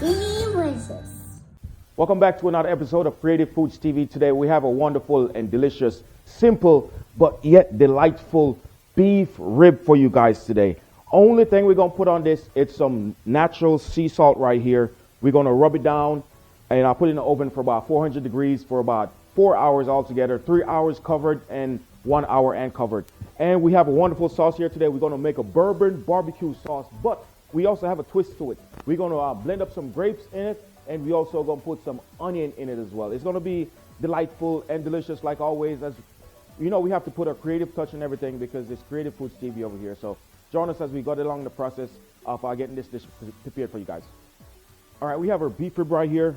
What is this? Welcome back to another episode of Creative Foods TV. Today we have a wonderful and delicious, simple but yet delightful beef rib for you guys today. Only thing we're gonna put on this, it's some natural sea salt right here. We're gonna rub it down and I'll put it in the oven for about 400 degrees for about 4 hours altogether, 3 hours covered and 1 hour uncovered. And we have a wonderful sauce here today. We're gonna make a bourbon barbecue sauce, but we also have a twist to it. We're gonna blend up some grapes in it, and we also gonna put some onion in it as well. It's gonna be delightful and delicious like always. As you know, we have to put a creative touch in everything because it's Creative Foods TV over here. So join us as we go along the process of getting this dish prepared for you guys. All right, we have our beef rib right here.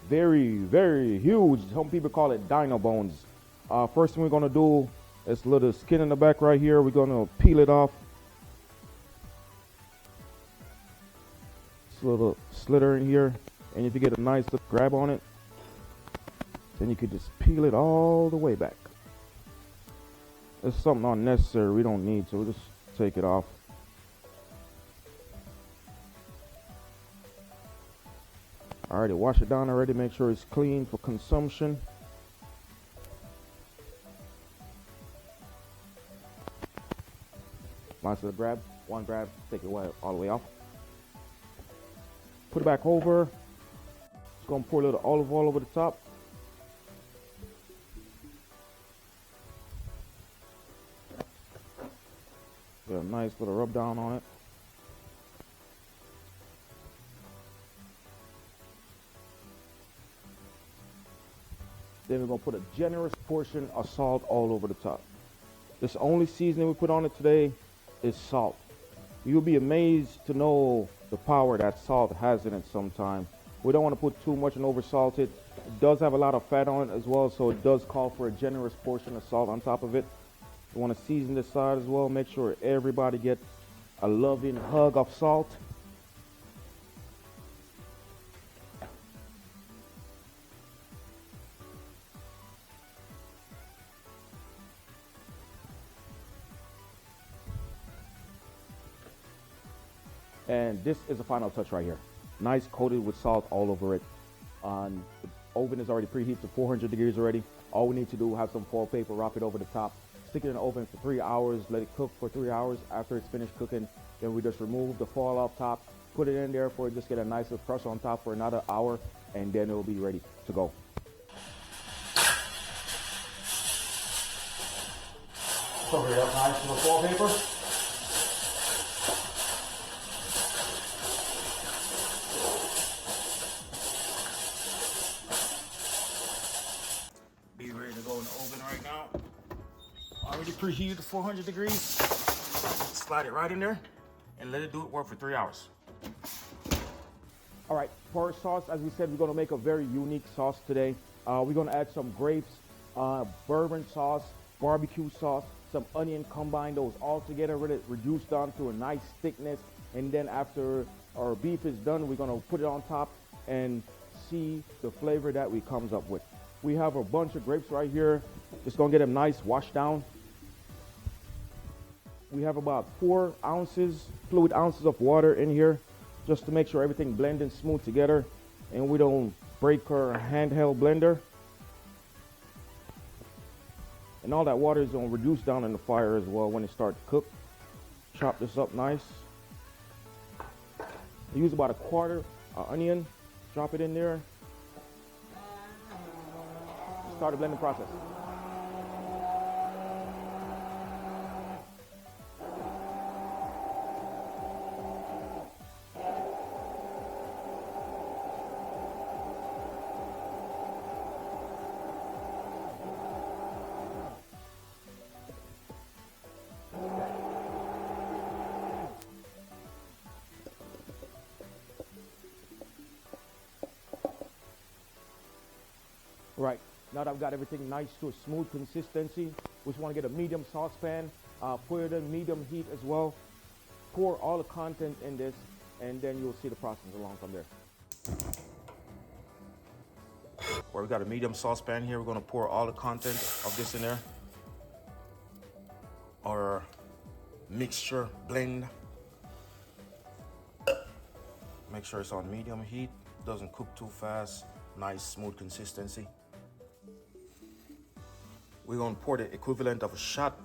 Very, very huge. Some people call it dino bones. First thing we're gonna do is a little skin in the back right here. We're gonna peel it off. This little slitter in here. And if you get a nice little grab on it, then you could just peel it all the way back. It's something unnecessary we don't need, so we'll just take it off. Alrighty, wash it down already, make sure it's clean for consumption. Nice little grab, one grab, take it all the way off. Put it back over. Just gonna pour a little olive oil over the top. Get a nice little rub down on it. Then we're gonna put a generous portion of salt all over the top. This only seasoning we put on it today is salt. You'll be amazed to know the power that salt has in it sometimes. We don't want to put too much and oversalt it. It does have a lot of fat on it as well, so it does call for a generous portion of salt on top of it. You want to season this side as well. Make sure everybody gets a loving hug of salt. And this is the final touch right here. Nice coated with salt all over it. The oven is already preheated to 400 degrees already. All we need to do is have some foil paper, wrap it over the top, stick it in the oven for 3 hours, let it cook for 3 hours. After it's finished cooking, then we just remove the foil off top, put it in there for it, just get a nice little crust on top for another hour, and then it'll be ready to go. Cover it up nice with the foil paper. Be ready to go in the oven right now. Already preheated to 400 degrees. Slide it right in there and let it do it work for 3 hours. All right, for our sauce, as we said, we're gonna make a very unique sauce today. We're gonna add some grapes, bourbon sauce, barbecue sauce, some onion, combine those all together, let it reduce down to a nice thickness. And then after our beef is done, we're gonna put it on top and see the flavor that we comes up with. We have a bunch of grapes right here. Just gonna get them nice washed down. We have about 4 fluid ounces of water in here just to make sure everything blends and smooth together and we don't break our handheld blender. And all that water is gonna reduce down in the fire as well when it starts to cook. Chop this up nice. Use about a quarter onion, drop it in there. Start the blending process. Right. Now that I've got everything nice to a smooth consistency, we just want to get a medium saucepan, put it in medium heat as well. Pour all the content in this, and then you'll see the process along from there. Where we've got a medium saucepan here, we're going to pour all the content of this in there. Our mixture blend. Make sure it's on medium heat. doesn't cook too fast. Nice smooth consistency. We're gonna pour the equivalent of a shot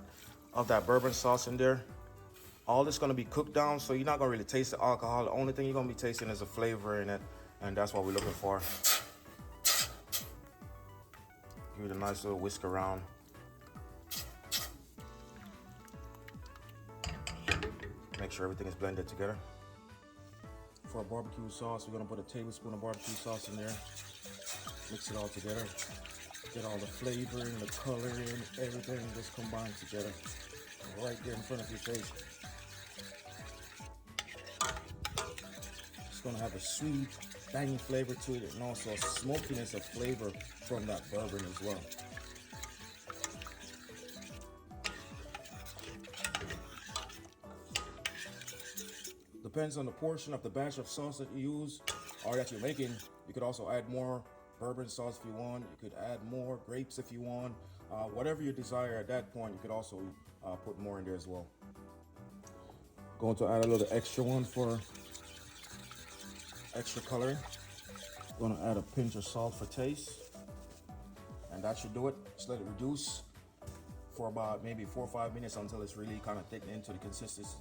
of that bourbon sauce in there. All this gonna be cooked down, so you're not gonna really taste the alcohol. The only thing you're gonna be tasting is the flavor in it, and that's what we're looking for. Give it a nice little whisk around. Make sure everything is blended together. For our barbecue sauce, we're gonna put a tablespoon of barbecue sauce in there. Mix it all together. Get all the flavor and the color and everything just combined together. Right there in front of your face. It's gonna have a sweet, tangy flavor to it, and also a smokiness of flavor from that bourbon as well. Depends on the portion of the batch of sauce that you use or that you're making. You could also add more bourbon sauce if you want. You could add more grapes if you want. Whatever you desire at that point, you could also put more in there as well. Going to add a little extra one for extra color. Gonna add a pinch of salt for taste. And that should do it. Just let it reduce for about maybe 4 or 5 minutes until it's really kind of thickened into the consistency.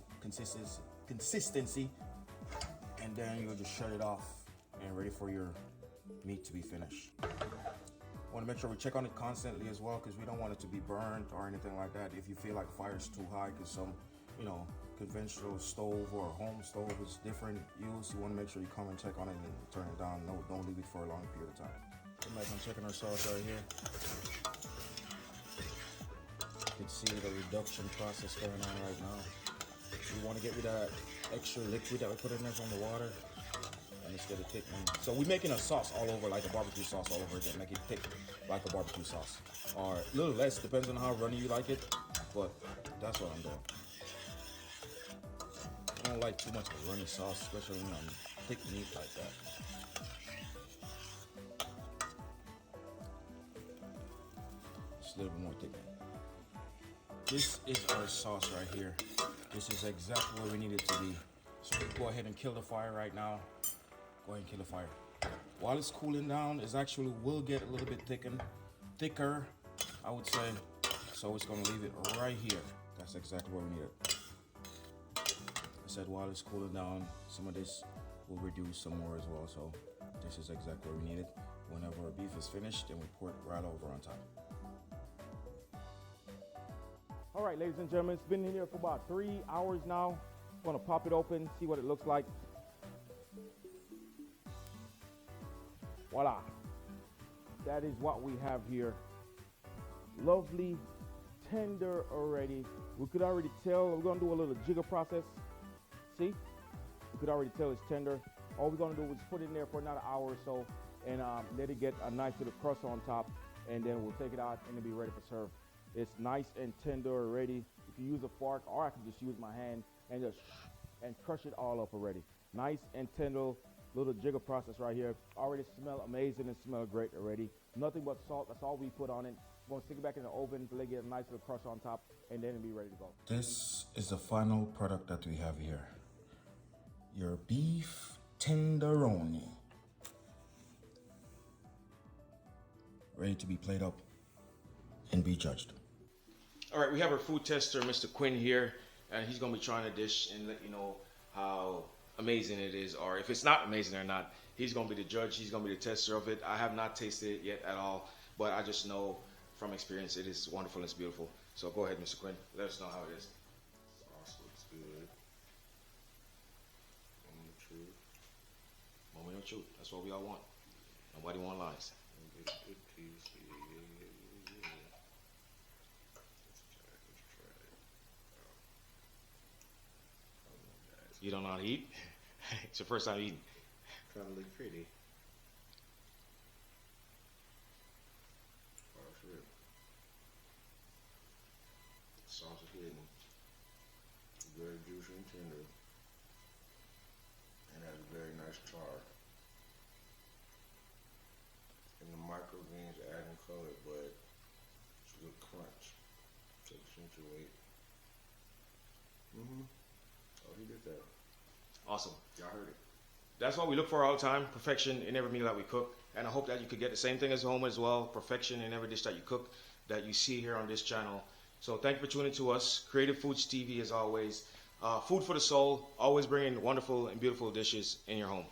And then you'll just shut it off and ready for your meat to be finished. Want to make sure we check on it constantly as well, because we don't want it to be burnt or anything like that. If you feel like the fire is too high, because some, conventional stove or home stove is different use, you want to make sure you come and check on it and turn it down. No, don't leave it for a long period of time. Come back and checking our sauce right here. You can see the reduction process going on right now. We want to get rid of that extra liquid that we put in there from the water, and it's get it thick. So we're making a sauce all over, like a barbecue sauce all over again, make it thick like a barbecue sauce, or a little less, depends on how runny you like it, but that's what I'm doing. I don't like too much of a runny sauce, especially when I'm thick meat like that. Just a little bit more thick. This is our sauce right here. This is exactly where we need it to be. So go ahead and kill the fire right now. Go ahead and kill the fire. While it's cooling down, it actually will get a little bit thicker, I would say. So it's gonna leave it right here. That's exactly where we need it. I said while it's cooling down, some of this will reduce some more as well. So this is exactly where we need it. Whenever our beef is finished, then we pour it right over on top. All right, ladies and gentlemen, it's been in here for about 3 hours now. I'm gonna pop it open, see what it looks like. Voila, that is what we have here. Lovely, tender already. We could already tell, we're gonna do a little jigger process. See, you could already tell it's tender. All we're gonna do is put it in there for another hour or so and let it get a nice little crust on top, and then we'll take it out and it'll be ready for serve. It's nice and tender already. If you use a fork, or I can just use my hand and just crush it all up already. Nice and tender, little jigger process right here. Already smell amazing and smell great already. Nothing but salt, that's all we put on it. We're gonna stick it back in the oven to let it get a nice little crust on top, and then it'll be ready to go. This is the final product that we have here. Your beef tenderoni. Ready to be played up and be judged. All right, we have our food tester, Mr. Quinn here, and he's gonna be trying a dish and let you know how amazing it is, or if it's not amazing or not. He's gonna be the judge, he's gonna be the tester of it. I have not tasted it yet at all, but I just know from experience it is wonderful, it's beautiful. So go ahead, Mr. Quinn, let us know how it is. Sauce looks good. Moment of truth. Moment of truth, that's what we all want. Nobody want lies. Good piece. Yeah. Let's try it. Oh, You don't know how to eat? It's your first time eating. Trying to look pretty. Oh, shit. Sauce is hidden. Very juicy and tender. And has a very nice char. And the micro greens adding color, but it's a good crunch to accentuate. Oh, he did that. Awesome. Y'all heard it. that's what we look for all the time, perfection in every meal that we cook. And I hope that you could get the same thing as home as well, perfection in every dish that you cook, that you see here on this channel. So thank you for tuning to us. Creative Foods TV as always. Food for the soul, always bringing wonderful and beautiful dishes in your home.